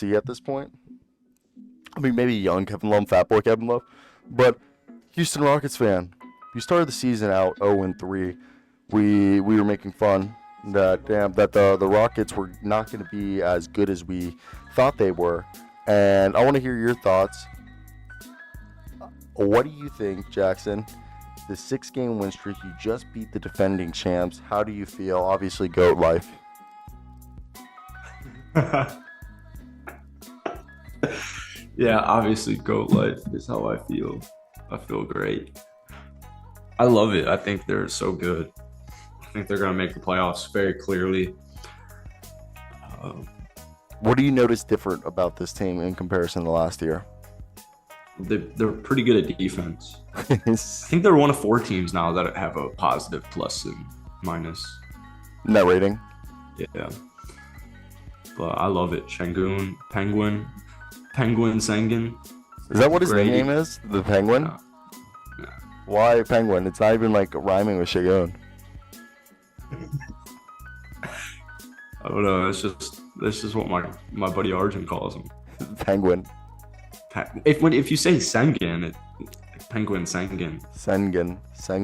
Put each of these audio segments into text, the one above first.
see at this point. I mean, maybe young Kevin Love, fat boy Kevin Love, but Houston Rockets fan. You started the season out 0-3. We were making fun that the Rockets were not going to be as good as we thought they were, and I want to hear your thoughts. What do you think, Jackson? The 6-game win streak, you just beat the defending champs. How do you feel? Obviously, GOAT life. Yeah, obviously, GOAT life is how I feel. I feel great. I love it. I think they're so good. I think they're going to make the playoffs very clearly. What do you notice different about this team in comparison to last year? They're pretty good at defense. I think they're one of 4 teams now that have a positive plus and minus net rating. Yeah. But I love it. Sengun, Penguin Sengun. Is that what his name is? The Penguin? No. Why Penguin? It's not even like rhyming with Shagun. I don't know. It's just what my buddy Arjun calls him. Penguin. If you say Sengun, Penguin Sengun. Sengun.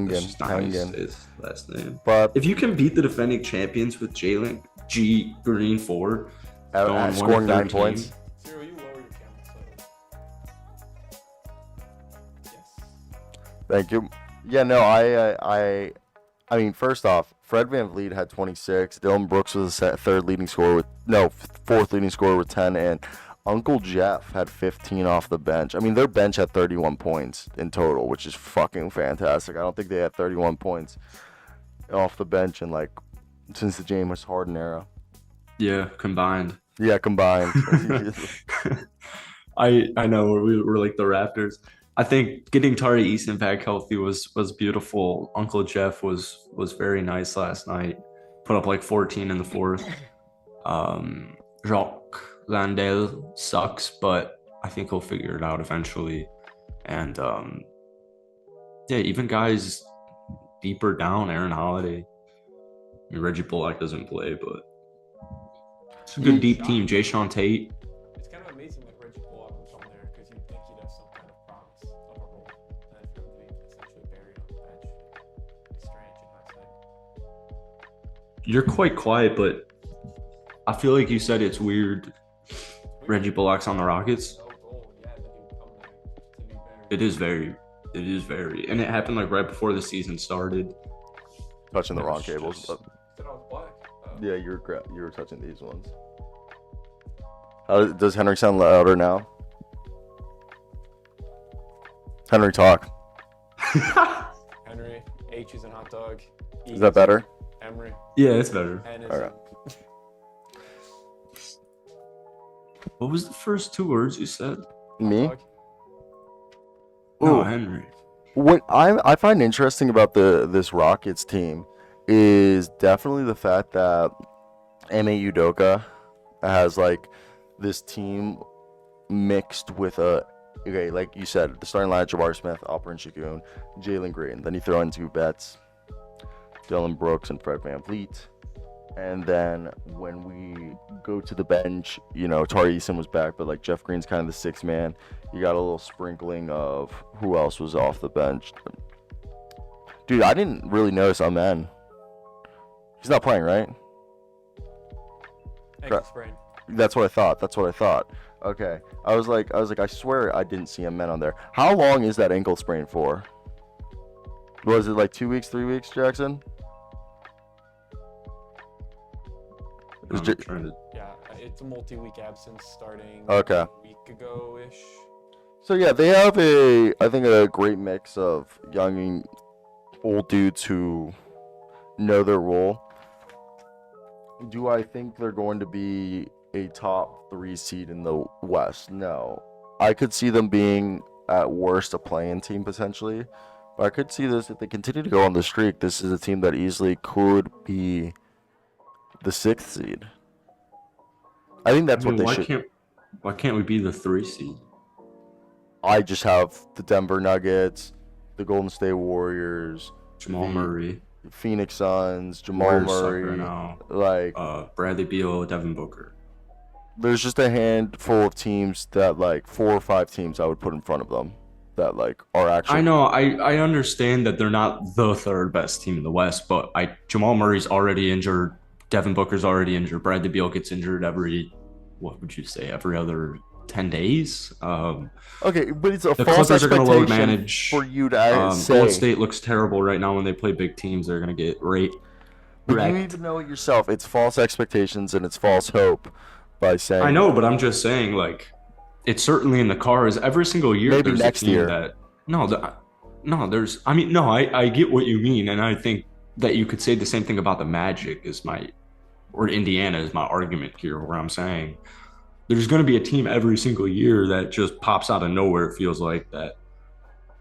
It's just not his last name. But if you can beat the defending champions with Jalen G Green 4, scoring 9 points. Cyro, you lower your camera so. Yes. Thank you. Yeah, no, I mean, first off, Fred VanVleet had 26. Dylan Brooks was the fourth leading scorer with 10, and Uncle Jeff had 15 off the bench. I mean, their bench had 31 points in total, which is fucking fantastic. I don't think they had 31 points off the bench since the James Harden era. Yeah, combined. Yeah, combined. I know we're like the Raptors. I think getting Tari Eason back healthy was beautiful. Uncle Jeff was very nice last night. Put up like 14 in the fourth. Jacques Landale sucks, but I think he'll figure it out eventually. And yeah, even guys deeper down, Aaron Holiday. I mean, Reggie Bullock doesn't play, but it's a good deep team. Jay Sean Tate. It's kind of amazing that Reggie Bullock was on there because you'd think he'd have some kind of promise of a role, and for him to be essentially buried on the bench. It's strange in hindsight. You're quite quiet, but I feel like you said it's weird. Reggie Bullock's on the Rockets. No goal, yeah, that he would come there to be buried. It is very, and it happened like right before the season started. Touching the wrong cables, but Said I was black. yeah, you were touching these ones. Does Henry sound louder now? Henry, talk. Henry, H is in hot dog. E Is that better? Emery. Yeah, it's better. N is All right. What was the first 2 words you said? Me? dog. No, Ooh. Henry. What I find interesting about this Rockets team is definitely the fact that Ime Udoka has this team mixed with like you said, the starting line: Jabari Smith, Alperen Sengun, Jalen Green. Then you throw in 2 vets, Dylan Brooks and Fred VanVleet. And then when we go to the bench, Tari Eason was back, but Jeff Green's kind of the 6th man. You got a little sprinkling of who else was off the bench. Dude, I didn't really notice Amen. He's not playing, right? Ankle sprain. That's what I thought. Okay. I was like, I swear I didn't see Amen on there. How long is that ankle sprain for? Was it 2 weeks, 3 weeks, Jackson? Yeah, it's a multi-week absence starting Okay. a week ago-ish. So yeah, they have I think a great mix of young and old dudes who know their role. Do I think they're going to be a top 3 seed in the West? No. I could see them being at worst a play-in team potentially. But I could see this if they continue to go on the streak. This is a team that easily could be the 6th seed. I think that's what they should. Why can't we be the 3 seed? I just have the Denver Nuggets, the Golden State Warriors, Jamal Murray, Phoenix Suns, Jamal Warriors suck Murray, right now. Bradley Beal, Devin Booker. There's just a handful of teams that, like, 4 or 5 teams I would put in front of them that, like, are actually. I know. I understand that they're not the third best team in the West, but Jamal Murray's already injured. Devin Booker's already injured. Bradley Beal gets injured what would you say, every other 10 days? Okay, but it's a The false Clippers are going to load expectation manage. for you to say. Golden State looks terrible right now when they play big teams. They're going to get But you wrecked. even know it yourself. It's false expectations and it's false hope by saying. I know, but I'm just saying, like, it's certainly in the cards. Every single year, Maybe there's next a team year. that there's. I mean, no, I get what you mean, and I think that you could say the same thing about the Magic or Indiana is my argument here, where I'm saying there's going to be a team every single year that just pops out of nowhere. It feels like that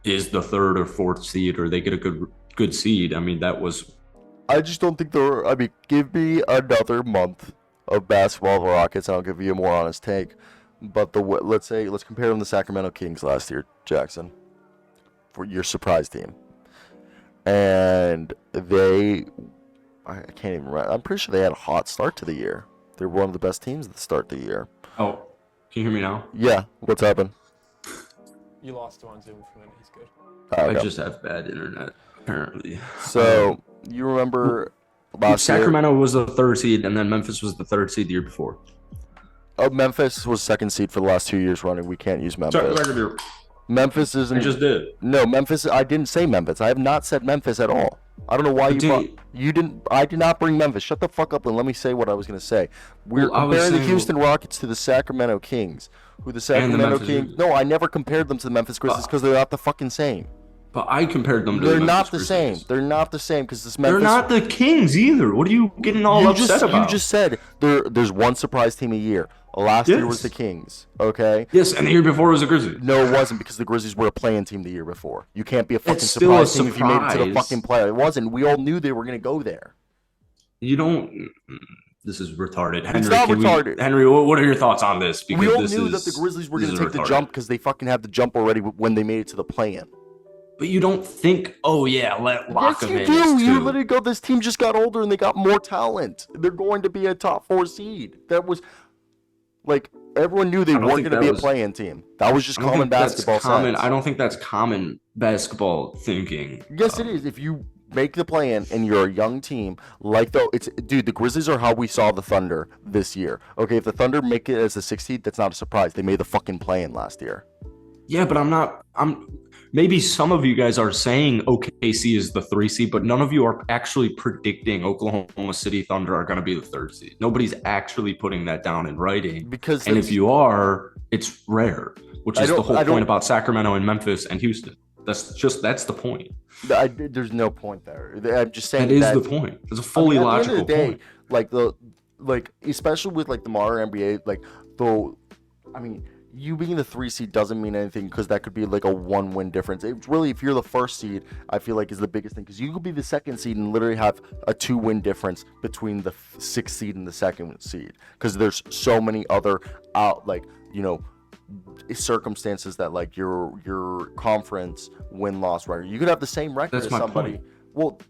is the 3rd or 4th seed, or they get a good seed. I mean, I just don't think I mean, give me another month of basketball with the Rockets, and I'll give you a more honest take. But let's compare them to the Sacramento Kings last year, Jackson, for your surprise team. And I can't even remember. I'm pretty sure they had a hot start to the year. They're one of the best teams at the start of the year. Oh, can you hear me now? Yeah, what's happened? You lost him on Zoom for a minute. He's good. Okay. I just have bad internet, apparently. So, you remember last year? Sacramento was the 3rd seed, and then Memphis was the 3rd seed the year before. Memphis was 2nd seed for the last 2 years running. We can't use Memphis. Sorry, Memphis isn't. I just did. No, Memphis. I didn't say Memphis. I have not said Memphis at all. I don't know why you didn't. I did not bring Memphis. Shut the fuck up and let me say what I was gonna say. We're comparing the Houston Rockets to the Sacramento Kings, who the Sacramento Kings. No, I never compared them to the Memphis Grizzlies because they're not the fucking same. But I compared them to They're the not Memphis the same. Grizzlies. They're not the same because this Memphis. They're not the Kings either. What are you getting all upset about? You just said there's one surprise team a year. Last year was the Kings. Okay. Yes, and the year before was the Grizzlies. No, it wasn't because the Grizzlies were a play-in team the year before. You can't be a fucking It's still a surprise team if you made it to the surprise. fucking play. It wasn't. We all knew they were gonna go there. You don't. This is retarded. Henry, It's not retarded. Henry, what are your thoughts on this? Because We all this knew is, that the Grizzlies were this gonna is take the retarded. jump because they fucking had the jump already when they made it to the play-in. But you don't think, oh yeah, let lock Yes, them you in. do. It's You two. literally go. This team just got older and they got more talent. They're going to be a top 4 seed. That was like everyone knew they I don't weren't think going to that be was- a play-in team. That was just I don't common think that's basketball common. sense. I don't think that's common basketball thinking. Yes, it is. If you make the play-in and you're a young team, the Grizzlies are how we saw the Thunder this year. Okay, if the Thunder make it as a 6th seed, that's not a surprise. They made the fucking play-in last year. Yeah, but maybe some of you guys are saying OKC is the 3 seed, but none of you are actually predicting Oklahoma City Thunder are going to be the 3rd seed. Nobody's actually putting that down in writing. And if you are, it's rare, which is the whole point about Sacramento and Memphis and Houston. That's the point. There's no point there. I'm just saying that is the point. It's a fully logical at the end of point. the day, especially with like the modern NBA, you being the 3 seed doesn't mean anything because that could be like a 1-win difference. It's really, if you're the 1st seed, I feel like is the biggest thing because you could be the 2nd seed and literally have a 2-win difference between the 6th seed and the 2nd seed because there's so many other circumstances that like your conference win-loss record. You could have the same record That's as my somebody. point. Well,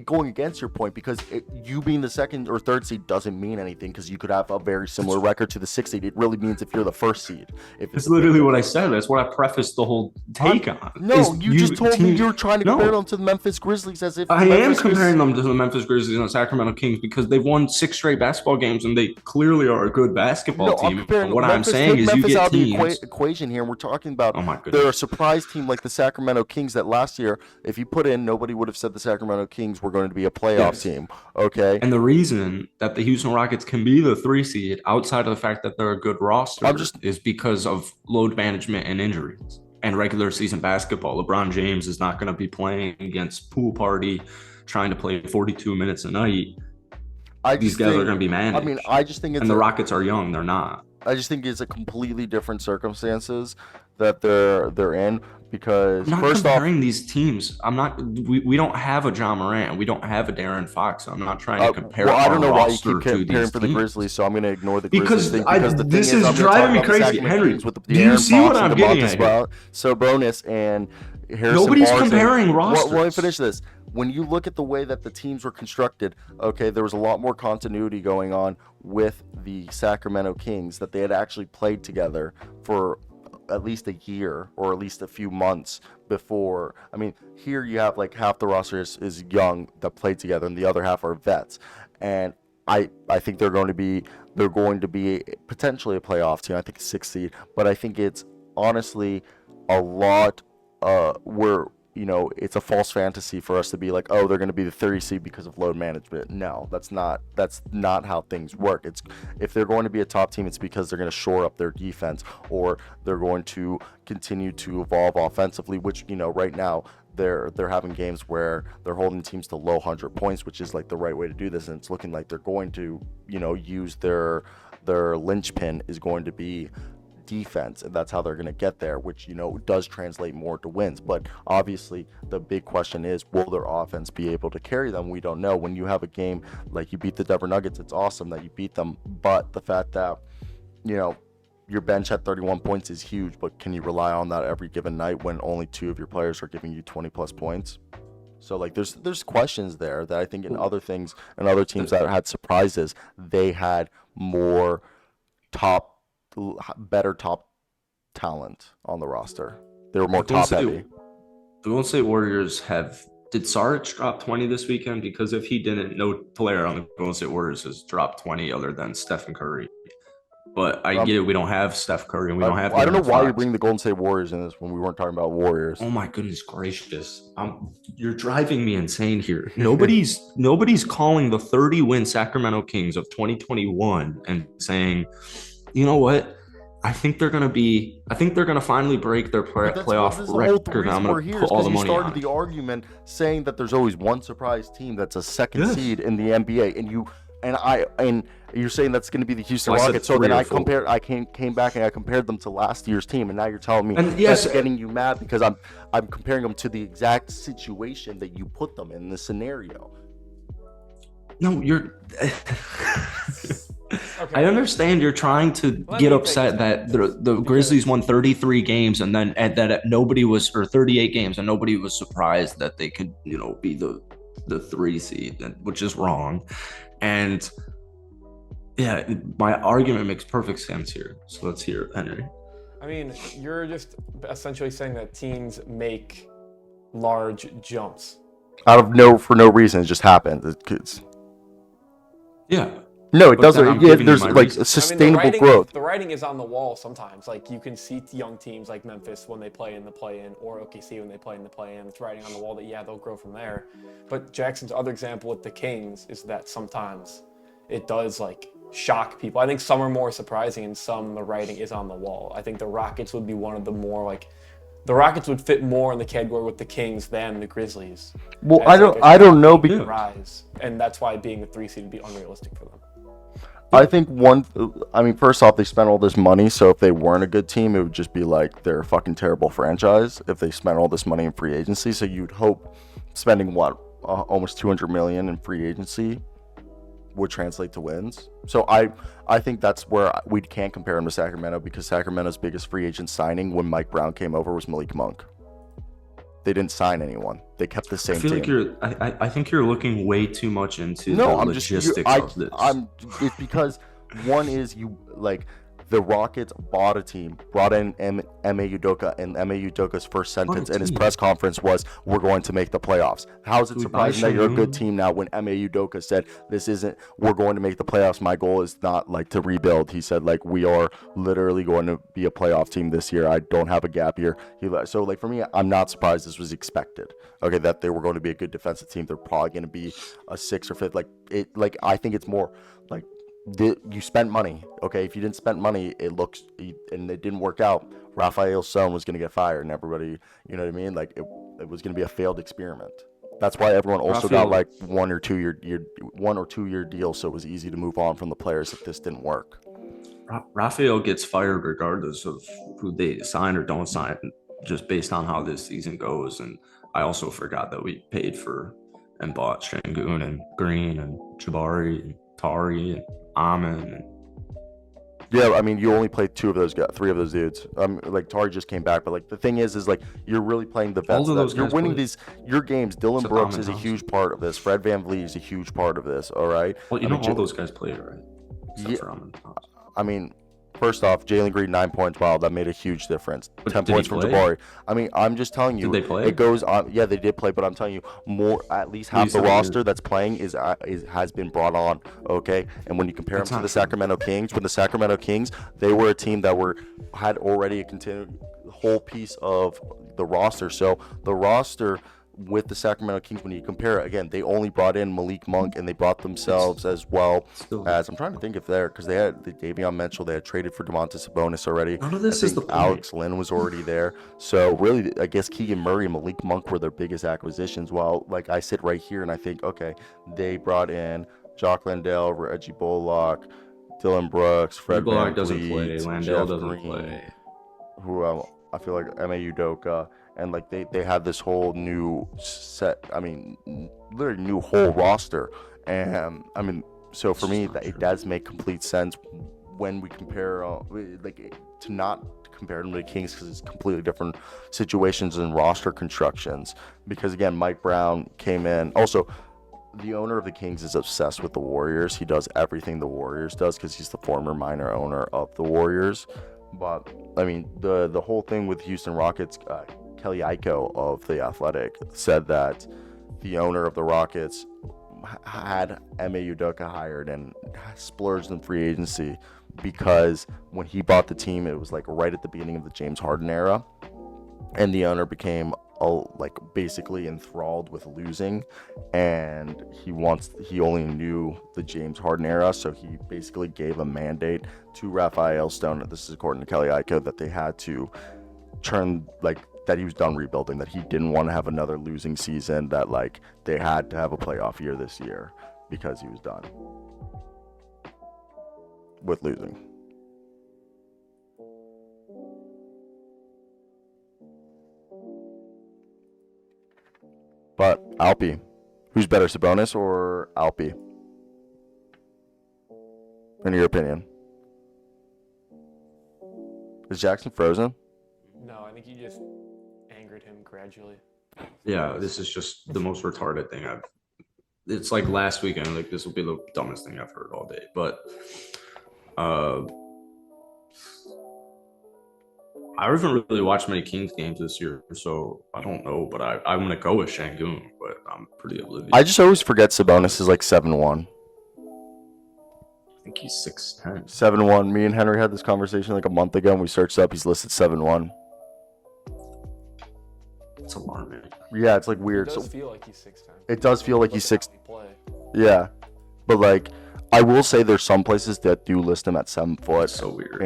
going against your point because you being the 2nd or 3rd seed doesn't mean anything because you could have a very similar record to the 6th seed. It really means if you're the 1st seed. It's literally what I said. That's what I prefaced the whole take on. No, you just told me you were trying to compare them to the Memphis Grizzlies as if I am comparing them to the Memphis Grizzlies and the Sacramento Kings because they've won 6 straight basketball games and they clearly are a good basketball team. What I'm saying is you get teams. The equation here, and we're talking about goodness. they're a surprise team like the Sacramento Kings that last year, if you put in, nobody would have said the Sacramento Kings were going to be a playoff team. Okay. And the reason that the Houston Rockets can be the 3 seed outside of the fact that they're a good roster is because of load management and injuries and regular season basketball. LeBron James is not going to be playing against Pool Party trying to play 42 minutes a night. These guys are going to be managed. I just think it's the Rockets are young. They're not. I just think it's a completely different circumstances that they're in because I'm not first comparing these teams. We don't have a John Morant. We don't have a Darren Fox. I'm not trying to compare. I don't know why you keep comparing for the Grizzlies, so I'm going to ignore the because Grizzlies thing. Because this is driving me crazy, Henry. Do you see what I'm getting at? So Bonus and Harrison Nobody's Barnes comparing rosters. Let me finish this. when you look at the way that the teams were constructed, okay, there was a lot more continuity going on with the Sacramento Kings, that they had actually played together for at least a year or at least a few months before. I mean, here you have like half the roster is young that played together, and the other half are vets. And I think they're going to be potentially a playoff team. I think a 6th seed, but I think it's honestly a lot where, you know, it's a false fantasy for us to be like, oh, they're going to be the 30 seed because of load management. No, that's not how things work. It's, if they're going to be a top team, it's because they're going to shore up their defense, or they're going to continue to evolve offensively, which, you know, right now they're having games where they're holding teams to low 100 points, which is like the right way to do this, and it's looking like they're going to, you know, use their linchpin is going to be defense, and that's how they're going to get there, which, you know, does translate more to wins. But obviously the big question is, will their offense be able to carry them? We don't know. When you have a game like you beat the Denver Nuggets, it's awesome that you beat them, but the fact that, you know, your bench at 31 points is huge, but can you rely on that every given night when only 2 of your players are giving you 20 plus points? So like there's questions there that I think in other things and other teams that had surprises, they had more better top talent on the roster. They were more top heavy. The Golden State Warriors did Saric drop 20 this weekend? Because if he didn't, no player on the Golden State Warriors has dropped 20 other than Stephen Curry. But I get it, we don't have Steph Curry and we don't have. I don't know why you bring the Golden State Warriors in this when we weren't talking about Warriors. Oh my goodness gracious! You're driving me insane here. Nobody's calling the 30-win Sacramento Kings of 2021 and saying, you know what? I think they're gonna finally break their playoff record. I'm gonna put all the money on it. You started the argument saying that there's always one surprise team that's a second seed in the NBA, and you're saying that's going to be the Houston Rockets. So then I came back and I compared them to last year's team, and now you're telling me that's getting you mad because I'm comparing them to the exact situation that you put them in the scenario. No, you're. Okay. I understand you're trying to get upset that the Grizzlies won 33 games and then that nobody was, or 38 games, and nobody was surprised that they could, you know, be the 3 seed, which is wrong. And yeah, my argument makes perfect sense here. So let's hear it, Henry. I mean, you're just essentially saying that teams make large jumps for no reason. It just happens. Yeah. No, it doesn't. There's like sustainable growth. The writing is on the wall sometimes. Like you can see young teams like Memphis when they play in the play-in, or OKC when they play in the play-in. It's writing on the wall that they'll grow from there. But Jackson's other example with the Kings is that sometimes it does like shock people. I think some are more surprising, and some the writing is on the wall. I think the Rockets would be one of the more like. The Rockets would fit more in the category with the Kings than the Grizzlies. Well, I don't know because rise, and that's why being a 3 seed would be unrealistic for them. I think first off, they spent all this money, so if they weren't a good team, it would just be like they're a fucking terrible franchise if they spent all this money in free agency. So you'd hope spending almost $200 million in free agency would translate to wins. So I think that's where we can't compare them to Sacramento, because Sacramento's biggest free agent signing when Mike Brown came over was Malik Monk. They didn't sign anyone. They kept the same team. I think you're looking way too much into the logistics of this. It's because one is the Rockets bought a team, brought in Ime Udoka, and Ime Udoka's first sentence in his press conference was, "We're going to make the playoffs." How is it surprising that you're a good team now when Ime Udoka said, "We're going to make the playoffs. My goal is not to rebuild." He said we are literally going to be a playoff team this year. I don't have a gap year. So for me, I'm not surprised this was expected. Okay, that they were going to be a good defensive team. They're probably going to be a 6th or 5th. I think it's more like. You spent money, okay? If you didn't spend money, and it didn't work out, Raphael Stone was going to get fired, and everybody, you know what I mean? It was going to be a failed experiment. That's why everyone also got 1 or 2 year deals, so it was easy to move on from the players if this didn't work. Raphael gets fired regardless of who they sign or don't sign, just based on how this season goes. And I also forgot that we paid for and bought Sengun and Green and Jabari and Tari and Amin. Yeah, I mean, you only played three of those dudes. Like Tari just came back, but like the thing is like you're really playing the vets. All of those You're guys winning played. your games. Dylan Except Brooks Ahmed is a Johnson. huge part of this. Fred VanVleet is a huge part of this. All right. Well, you I know mean, all those guys played, right? Except Yeah. for Ahmed Johnson. I mean, first off, Jalen Green 9 points. Wow, that made a huge difference. But 10 did he points from play? Jabari. I mean, I'm just telling you. Did they play? It goes on. Yeah, they did play, but I'm telling you, at least Well, half you the said they roster that's playing has been brought on. Okay, and when you compare That's them to not the true. Sacramento Kings, when the Sacramento Kings, they were a team that had already a continued whole piece of the roster. So the roster with the Sacramento Kings, when you compare it again, they only brought in Malik Monk and they brought themselves as well Still, as I'm trying to think if because they had the Davion Mitchell, they had traded for Domantas Sabonis already. none of this is the point. Alex Lynn was already there. So really, I guess Keegan Murray and Malik Monk were their biggest acquisitions. While like I sit right here and I think, okay, they brought in Jock Landale, Reggie Bullock, Dylan Brooks, Fred Bullock doesn't play. VanVleet, Landale Jeff doesn't Green, play. who I feel like Ime Udoka, and like they had this whole new set. I mean, literally new whole roster, and I mean, so for me, it does make complete sense when we compare, to not compare them to the Kings because it's completely different situations and roster constructions. Because again, Mike Brown came in. Also, the owner of the Kings is obsessed with the Warriors. He does everything the Warriors does because he's the former minor owner of the Warriors. But I mean, the whole thing with Houston Rockets, Kelly Iko of The Athletic said that the owner of the Rockets had Ime Udoka hired and splurged in free agency because when he bought the team, it was like right at the beginning of the James Harden era, and the owner became basically enthralled with losing, and he only knew the James Harden era, so he basically gave a mandate to Raphael Stone, this is according to Kelly Iko, that they had to that he was done rebuilding, that he didn't want to have another losing season, that they had to have a playoff year this year because he was done with losing. But Alpi, who's better, Sabonis or Alpi? In your opinion? Is Jackson frozen? No, I think you just angered him gradually. Yeah, this is just the most retarded thing it's like last weekend, like this will be the dumbest thing I've heard all day. But I haven't really watched many Kings games this year, so I don't know, but I'm gonna go with Sengun, but I'm pretty oblivious. I just always forget Sabonis is like 7'1". I think he's 6'10". 7'1". Me and Henry had this conversation like a month ago, and we searched up. He's listed 7'1". It's alarming. Yeah, it's like weird. It does feel like he's 6'10". It does feel like he's 6. Play. Yeah, but like I will say, there's some places that do list him at 7 foot. It's so weird.